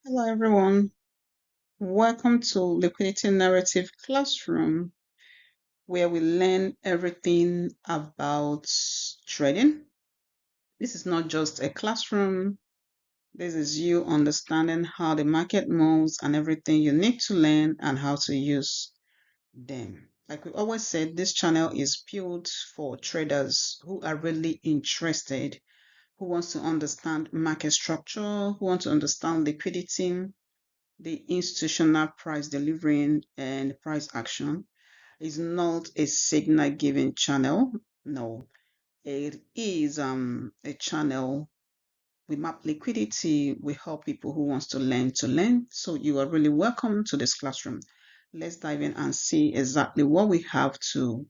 Hello, everyone. Welcome to Liquidity Narrative Classroom, where we learn everything about trading. This is not just a classroom. This is you understanding how the market moves and everything you need to learn and how to use them. Like we always said, this channel is built for traders who are really interested, who wants to understand market structure, who want to understand liquidity, the institutional price delivering and price action. Is not a signal giving channel. No, it is a channel. We map liquidity. We help people who wants to learn. So you are really welcome to this classroom. Let's dive in and see exactly what we have to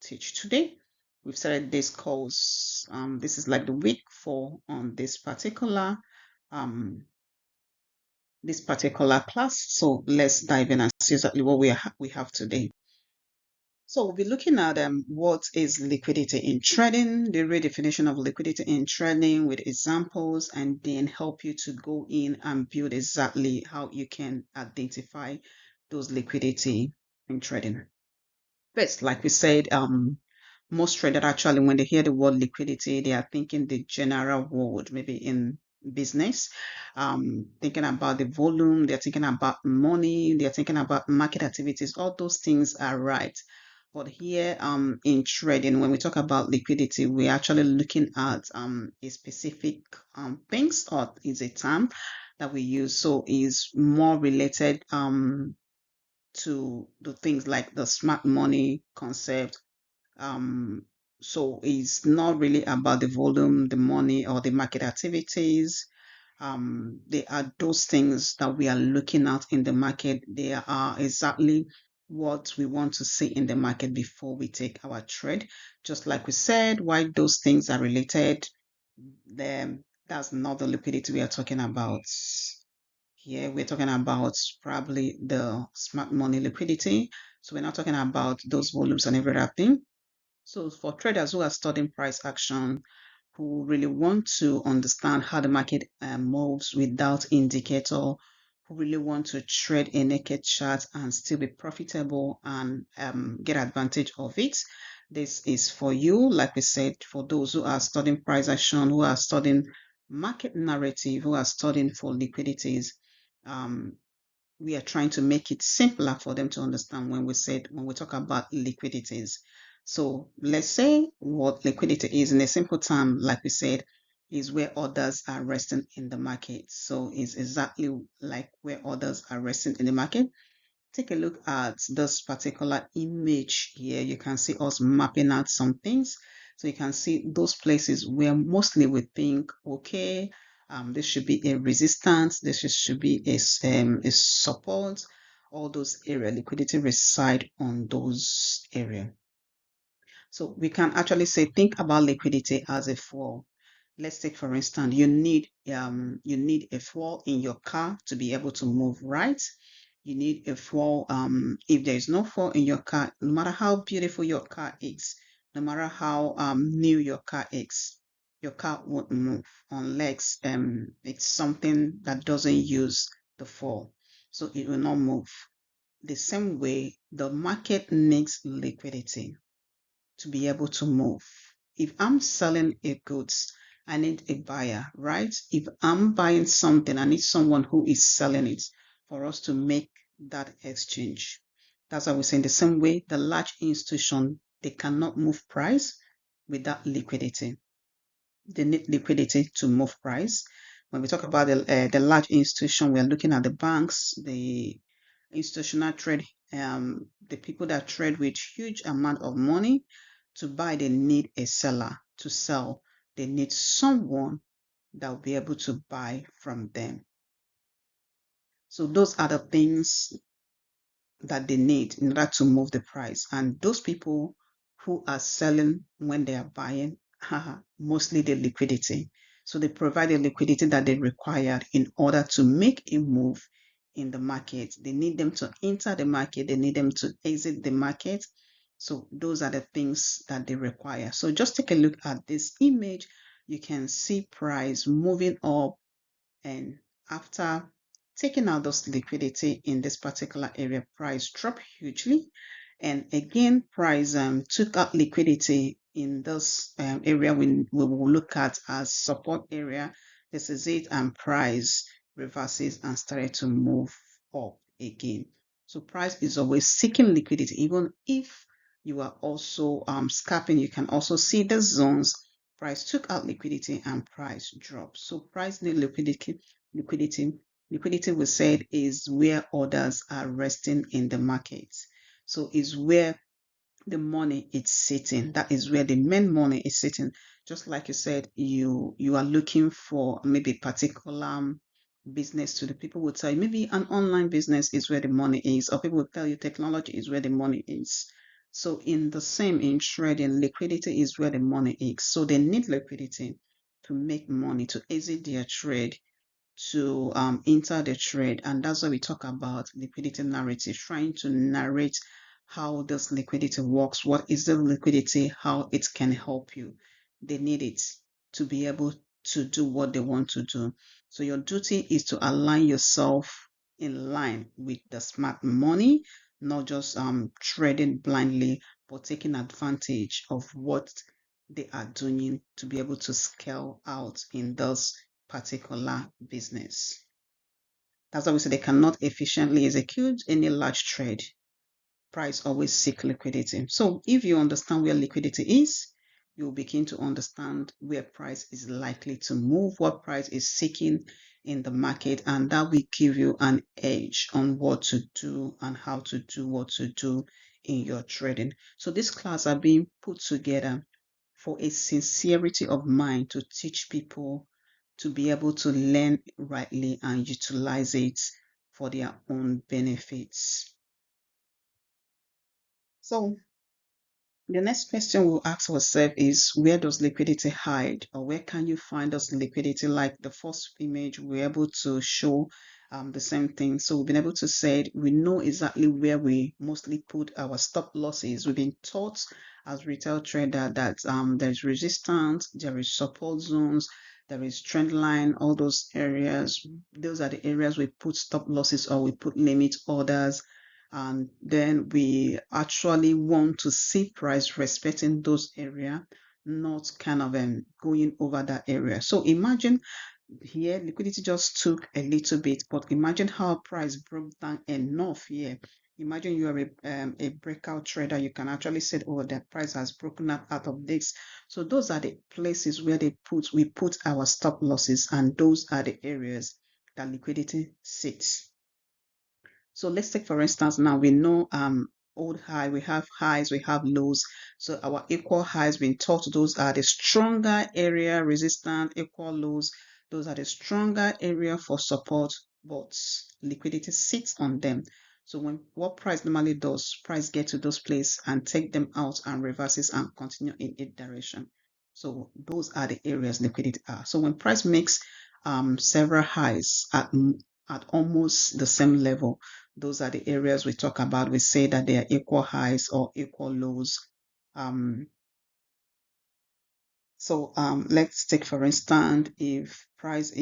teach today. We've started this course. This is like the week 4 on this particular class. So let's dive in and see exactly what we have today. So we'll be looking at what is liquidity in trading, the redefinition of liquidity in trading with examples, and then help you to go in and build exactly how you can identify those liquidity in trading. First, like we said, most traders actually, when they hear the word liquidity, they are thinking the general word, maybe in business, thinking about the volume, they're thinking about money, they're thinking about market activities. All those things are right. But here, in trading, when we talk about liquidity, we're actually looking at a specific things, or is a term that we use. So is more related to the things like the smart money concept. Um, so it's not really about the volume, the money, or the market activities. They are those things that we are looking at in the market. They are exactly what we want to see in the market before we take our trade. Just like we said, why those things are related, then that's not the liquidity we are talking about. Here we're talking about probably the smart money liquidity. So we're not talking about those volumes and everything. So for traders who are studying price action, who really want to understand how the market moves without indicator, who really want to trade a naked chart and still be profitable and get advantage of it, this is for you. Like we said, for those who are studying price action, who are studying market narrative, who are studying for liquidities, um, we are trying to make it simpler for them to understand when we talk about liquidities. So let's say what liquidity is in a simple term, like we said, is where orders are resting in the market. So it's exactly like where orders are resting in the market. Take a look at this particular image here. You can see us mapping out some things. So you can see those places where mostly we think, okay, this should be a resistance, should be a support, all those areas, liquidity reside on those areas. So we can actually say, think about liquidity as a fuel. Let's take, for instance, you need a fuel in your car to be able to move, right? You need a fuel. If there is no fuel in your car, no matter how beautiful your car is, no matter how new your car won't move unless it's something that doesn't use the fuel. So it will not move. The same way, the market needs liquidity to be able to move. If I'm selling a goods, I need a buyer, right? If I'm buying something, I need someone who is selling it for us to make that exchange. That's why we say in the same way, the large institution, they cannot move price without liquidity. They need liquidity to move price. When we talk about the large institution, we are looking at the banks, the institutional trade, the people that trade with huge amount of money. To buy, they need a seller. To sell, they need someone that will be able to buy from them. So those are the things that they need in order to move the price. And those people who are selling when they are buying, mostly the liquidity. So they provide the liquidity that they require in order to make a move in the market. They need them to enter the market. They need them to exit the market. So those are the things that they require. So just take a look at this image. You can see price moving up, and after taking out those liquidity in this particular area, price dropped hugely. And again, price took out liquidity in this area we will look at as support area. This is it, and price reverses and started to move up again. So price is always seeking liquidity, even if you are also scalping. You can also see the zones. Price took out liquidity and price dropped. So price need liquidity. Liquidity, we said, is where orders are resting in the market. So is where the money is sitting. That is where the main money is sitting. Just like you said, you are looking for maybe particular business to the people will tell you maybe an online business is where the money is, or people will tell you technology is where the money is. So in the same in trading, liquidity is where the money is. So they need liquidity to make money, to exit their trade, to enter the trade. And that's why we talk about liquidity narrative, trying to narrate how this liquidity works, what is the liquidity, how it can help you. They need it to be able to do what they want to do. So your duty is to align yourself in line with the smart money, not just trading blindly, but taking advantage of what they are doing to be able to scale out in those particular business. That's why we say they cannot efficiently execute any large trade. Price always seek liquidity. So if you understand where liquidity is, you'll begin to understand where price is likely to move, what price is seeking in the market, and that will give you an edge on what to do and how to do what to do in your trading. So this class are being put together for a sincerity of mind to teach people to be able to learn rightly and utilize it for their own benefits. So the next question we'll ask ourselves is, where does liquidity hide, or where can you find this liquidity? Like the first image, we're able to show the same thing. So we've been able to say we know exactly where we mostly put our stop losses. We've been taught as retail trader that there's resistance, there is support zones, there is trend line, all those areas. Those are the areas we put stop losses or we put limit orders, and then we actually want to see price respecting those area, not kind of going over that area. So imagine here liquidity just took a little bit, but imagine how price broke down enough here. Imagine you are a breakout trader. You can actually say, oh, the price has broken up out of this. So those are the places where we put our stop losses, and those are the areas that liquidity sits. So let's take, for instance, now we know old high, we have highs, we have lows. So our equal highs, been taught those are the stronger area, resistant, equal lows. Those are the stronger area for support, but liquidity sits on them. So when what price normally does, price get to those places and take them out and reverses and continue in each direction. So those are the areas liquidity are. So when price makes several highs at almost the same level, those are the areas we talk about. We say that they are equal highs or equal lows. Um, let's take, for instance, if price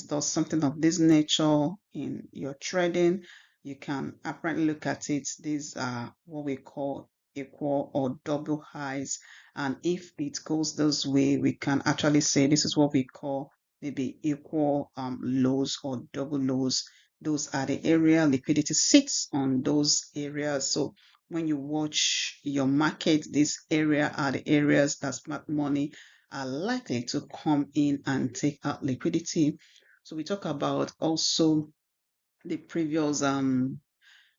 does something of this nature in your trading, you can apparently look at it. These are what we call equal or double highs. And if it goes this way, we can actually say this is what we call maybe equal lows or double lows. Those are the area liquidity sits on those areas. So when you watch your market, this area are the areas that smart money are likely to come in and take out liquidity. So we talk about also the previous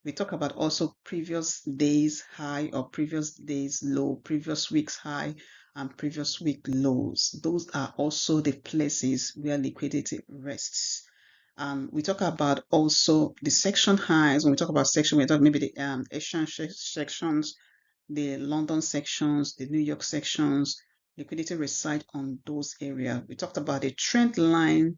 we talk about also previous days high or previous days low, previous weeks high and previous week lows. Those are also the places where liquidity rests. We talk about also the section highs. When we talk about section, we talk maybe the Asian sections, the London sections, the New York sections. Liquidity reside on those areas. We talked about the trend line.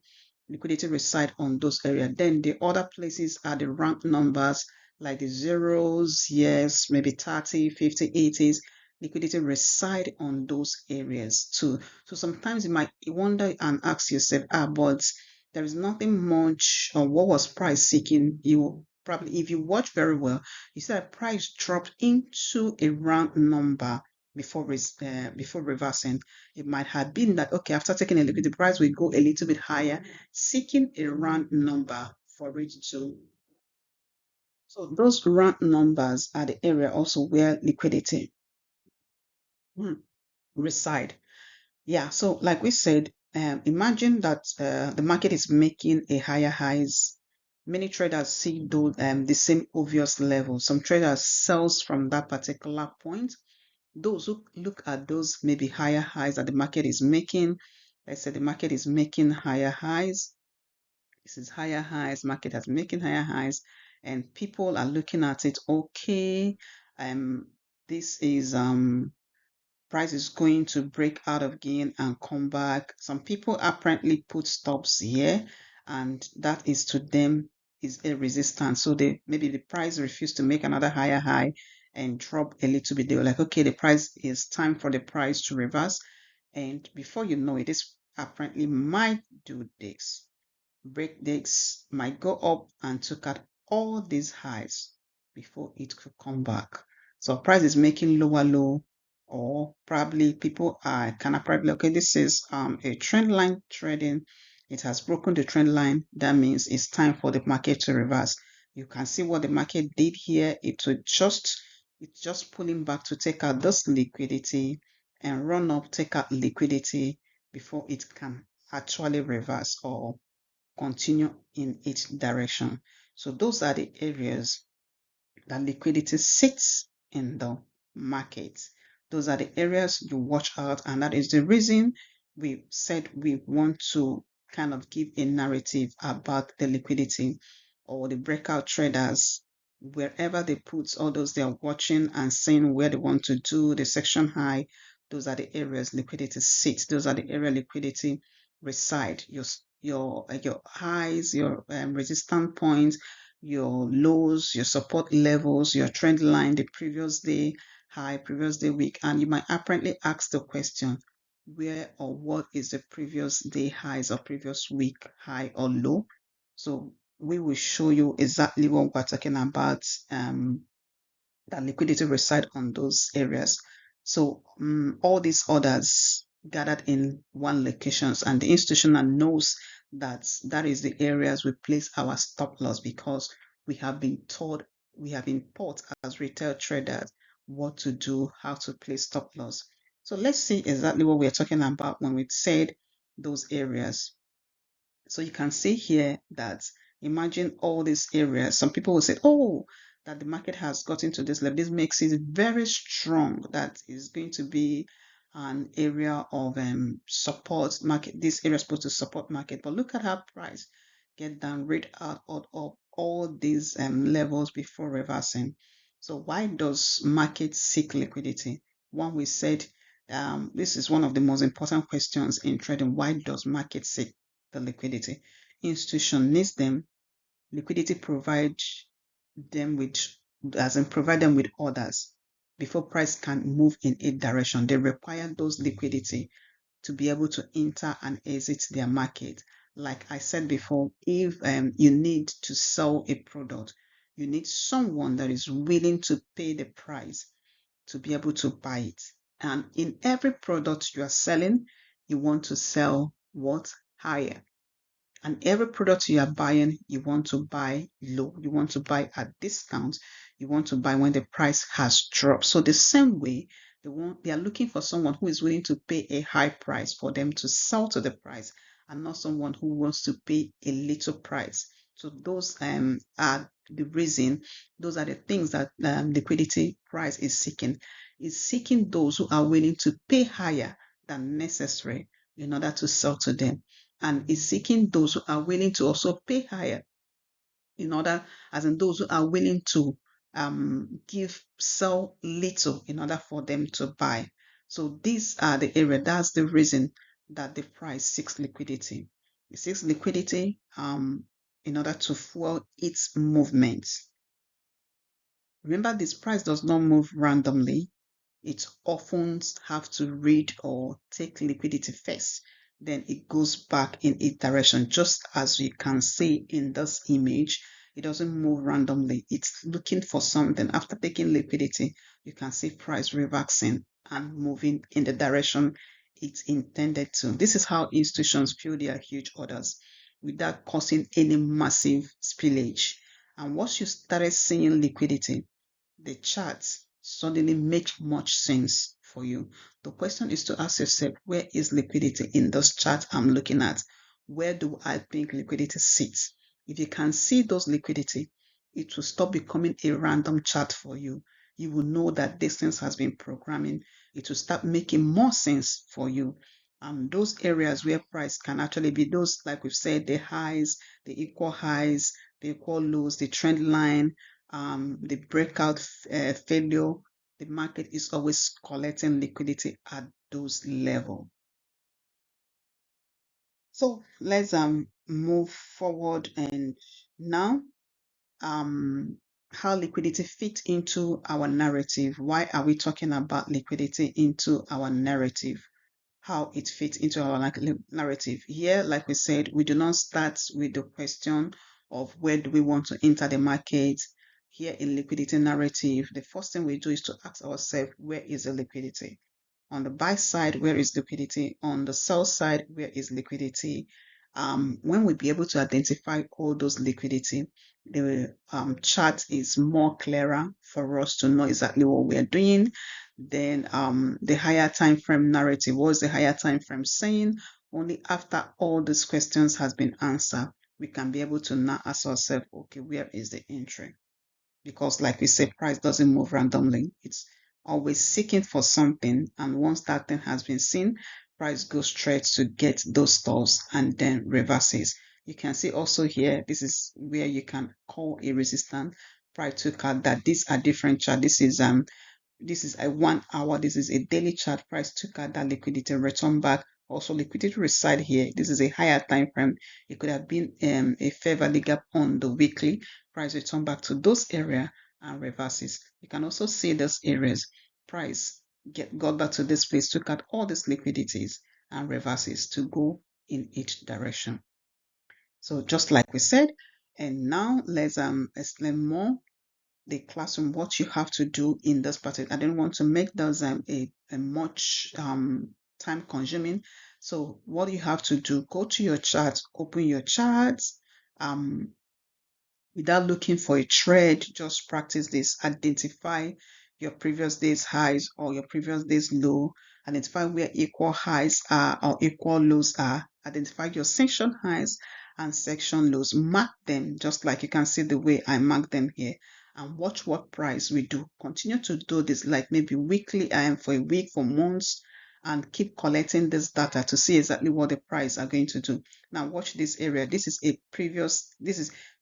Liquidity reside on those areas. Then the other places are the rank numbers, like the zeros, yes, maybe 30, 50, 80s. Liquidity reside on those areas too. So sometimes you might wonder and ask yourself, but there is nothing much on what was price seeking. You probably, if you watch very well, you see that price dropped into a round number before reversing. It might have been that, okay, after taking a look at the price, we go a little bit higher, seeking a round number for it to. So those round numbers are the area also where liquidity reside. Yeah, so like we said, imagine that the market is making a higher highs. Many traders see those the same obvious level. Some traders sells from that particular point. Those who look at those maybe higher highs that the market is making, let's say the market is making higher highs. This is higher highs, market has making higher highs, and people are looking at it, okay, this is price is going to break out of gain and come back. Some people apparently put stops here, and that is to them is a resistance. So they maybe the price refused to make another higher high and drop a little bit. They were like, okay, the price is time for the price to reverse. And before you know it, this apparently might do this. Breakdowns might go up and took out all these highs before it could come back. So price is making lower low, or probably people are kind of probably, okay, this is a trend line trading. It has broken the trend line. That means it's time for the market to reverse. You can see what the market did here. It's just pulling back to take out this liquidity and run up, take out liquidity before it can actually reverse or continue in its direction. So those are the areas that liquidity sits in the market. Those are the areas you watch out, and that is the reason we said we want to kind of give a narrative about the liquidity or the breakout traders. Wherever they put all those they are watching and seeing where they want to do the section high, those are the areas liquidity sits. Those are the area liquidity reside. Your highs, your resistance points, your lows, your support levels, your trend line, the previous day high, previous day week, and you might apparently ask the question, where or what is the previous day highs or previous week high or low? So we will show you exactly what we're talking about, that liquidity reside on those areas. So all these orders gathered in one locations, and the institutional knows that that is the areas we place our stop loss, because we have been taught as retail traders what to do, how to place stop loss. So let's see exactly what we're talking about when we said those areas. So you can see here that imagine all these areas. Some people will say, oh, that the market has gotten to this level. This makes it very strong. That is going to be an area of support market. This area is supposed to support market. But look at how price get down, read out of all these levels before reversing. So why does market seek liquidity? One, we said this is one of the most important questions in trading. Why does market seek the liquidity? Institution needs them. Liquidity provide them with, as in provide them with orders before price can move in a direction. They require those liquidity to be able to enter and exit their market. Like I said before, if you need to sell a product, you need someone that is willing to pay the price to be able to buy it. And in every product you are selling, you want to sell what? Higher. And every product you are buying, you want to buy low. You want to buy at discount. You want to buy when the price has dropped. So the same way, they are looking for someone who is willing to pay a high price for them to sell to the price, and not someone who wants to pay a little price. So those are the reason. Those are the things that liquidity price is seeking. Is seeking those who are willing to pay higher than necessary in order to sell to them, and is seeking those who are willing to also pay higher in order, as in those who are willing to sell little in order for them to buy. So these are the area. That's the reason that the price seeks liquidity. It seeks liquidity in order to fuel its movements. Remember, this price does not move randomly. It often have to read or take liquidity first then it goes back in its direction. Just as you can see in this image, it doesn't move randomly. It's looking for something. After taking liquidity, you can see price reversing and moving in the direction it's intended to. This is how institutions fill their huge orders without causing any massive spillage. And once you started seeing liquidity, the charts suddenly make much sense for you. The question is to ask yourself, where is liquidity in this chart I'm looking at? Where do I think liquidity sits? If you can see those liquidity, it will stop becoming a random chart for you. You will know that this thing has been programming. It will start making more sense for you. Those areas where price can actually be those, like we've said, the highs, the equal lows, the trend line, the breakout failure, the market is always collecting liquidity at those levels. So let's move forward, and now how liquidity fits into our narrative. Why are we talking about liquidity into our narrative? How it fits into our narrative. Here, like we said, we do not start with the question of where do we want to enter the market. Here in liquidity narrative, the first thing we do is to ask ourselves, where is the liquidity? On the buy side, where is liquidity? On the sell side, where is liquidity? When we be able to identify all those liquidity, the chart is more clearer for us to know exactly what we are doing. Then the higher time frame narrative. What is the higher time frame saying? Only after all these questions has been answered, we can be able to now ask ourselves, okay, where is the entry? Because like we said, price doesn't move randomly. It's always seeking for something. And once that thing has been seen, price goes straight to get those stores and then reverses. You can see also here, this is where you can call a resistance. Price took out that these are different chart. This is a 1 hour. This is a daily chart. Price took out that liquidity, return back. Also, liquidity reside here. This is a higher time frame. It could have been a fair value gap on the weekly. Price return back to those area and reverses. You can also see those areas. Price got back to this place, took out all these liquidities and reverses to go in each direction. So just like we said, and now let's explain more the classroom, what you have to do in this particular. I don't want to make those a much time consuming. So what you have to do, go to your chart, open your charts, without looking for a trade, just practice this. Identify your previous day's highs or your previous day's low. Identify where equal highs are or equal lows are. Identify your section highs and section lows. Mark them just like you can see the way I mark them here. And watch what price we do. Continue to do this like maybe weekly, for a week, for months, and keep collecting this data to see exactly what the price are going to do. Now watch this area. This is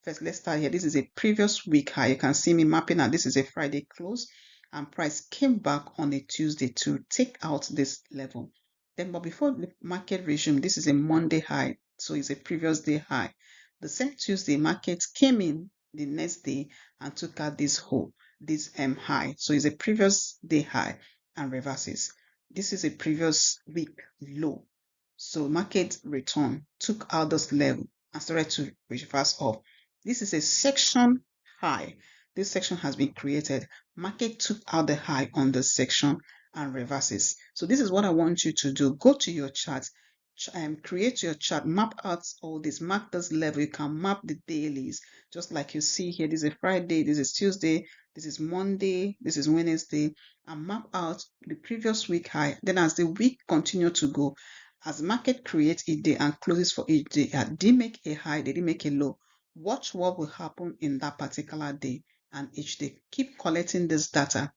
first, let's start here. This is a previous week high. You can see me mapping out. This is a Friday close, and price came back on a Tuesday to take out this level. Then, but before the market resumed, this is a Monday high, so it's a previous day high. The same Tuesday, market came in the next day and took out this high. So it's a previous day high and reverses. This is a previous week low. So market return took out this level and started to reverse up. This is a section high. This section has been created. Market took out the high on this section and reverses. So this is what I want you to do. Go to your chart, create your chart, map out all this, mark this level. You can map the dailies, just like you see here. This is Friday, this is Tuesday, this is Monday, this is Wednesday, and map out the previous week high. Then as the week continue to go, as the market creates a day and closes for each day, they make a high, they didn't make a low. Watch what will happen in that particular day and each day. Keep collecting this data.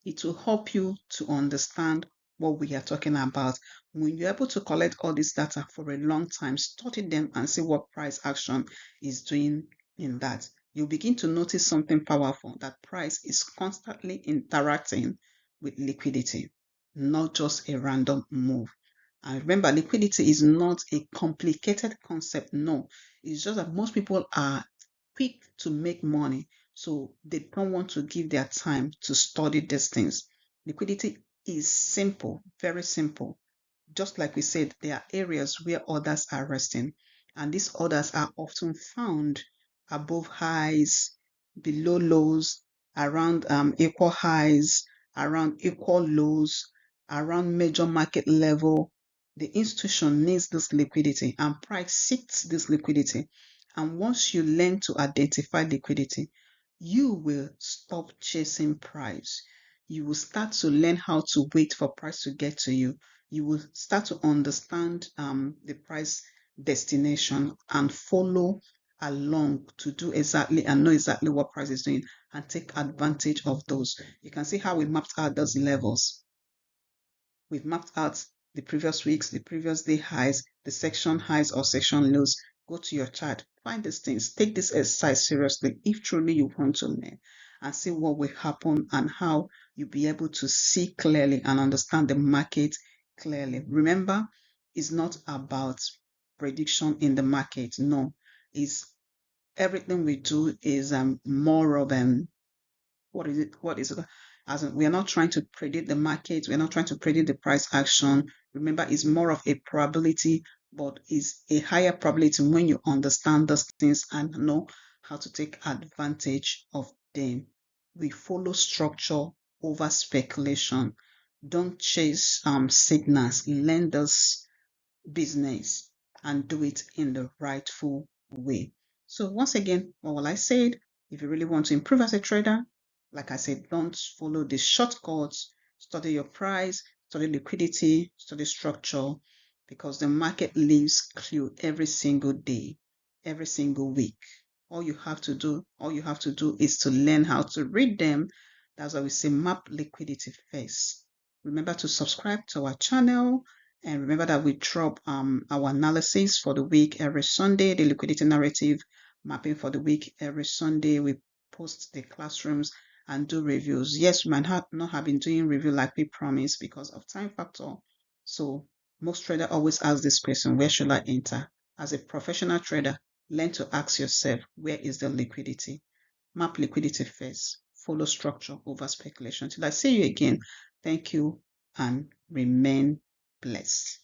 It will help you to understand what we are talking about. When you're able to collect all this data for a long time, study them and see what price action is doing in that. You'll begin to notice something powerful, that price is constantly interacting with liquidity, not just a random move. And remember, liquidity is not a complicated concept. No, it's just that most people are quick to make money, so they don't want to give their time to study these things. Liquidity is simple, very simple, just like we said, there are areas where orders are resting, and these orders are often found above highs, below lows, around equal highs, around equal lows, around major market level. The institution needs this liquidity, and price seeks this liquidity. And once you learn to identify liquidity, you will stop chasing price. You will start to learn how to wait for price to get to you. You will start to understand the price destination and follow along to do exactly and know exactly what price is doing and take advantage of those. You can see how we mapped out those levels. We've mapped out the previous weeks, the previous day highs, the section highs or section lows. Go to your chart, find these things, take this exercise seriously if truly you want to learn, and see what will happen and how you'll be able to see clearly and understand the market clearly. Remember, it's not about prediction in the market. No, it's everything we do is more of what is it? What is it? As in, we are not trying to predict the market. We're not trying to predict the price action. Remember, it's more of a probability, but it's a higher probability when you understand those things and know how to take advantage of them. We follow structure over speculation. Don't chase signals. Learn this business and do it in the rightful way. So once again, what will I say? If you really want to improve as a trader, like I said, don't follow the shortcuts. Study your price, study liquidity, study structure, because the market leaves clue every single day, every single week. All you have to do is to learn how to read them. That's why we say map liquidity first. Remember to subscribe to our channel, and remember that we drop our analysis for the week every Sunday, the liquidity narrative mapping for the week every Sunday. We post the classrooms and do reviews. Yes, we might not have been doing review like we promised because of time factor. So most traders always ask this question, where should I enter? As a professional trader, learn to ask yourself, where is the liquidity? Map liquidity first. Follow structure over speculation. Till I see you again, thank you and remain blessed.